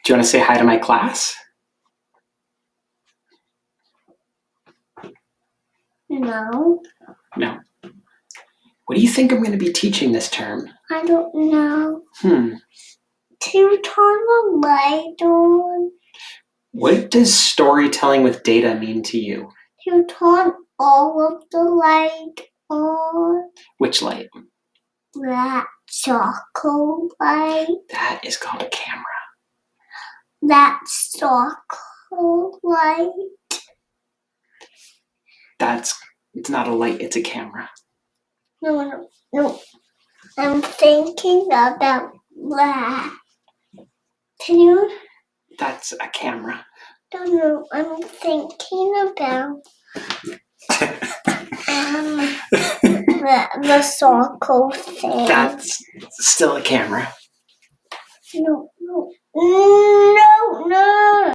Do you want to say hi to my class? No. No. What do you think I'm going to be teaching this term? I don't know. To turn the light on. What does storytelling with data mean to you? To turn all of the light on. Which light? That circle light. That is called a camera. That circle light. It's not a light, it's a camera. No. I'm thinking about that. Can you? That's a camera. No, I'm thinking about the circle thing. That's still a camera. No.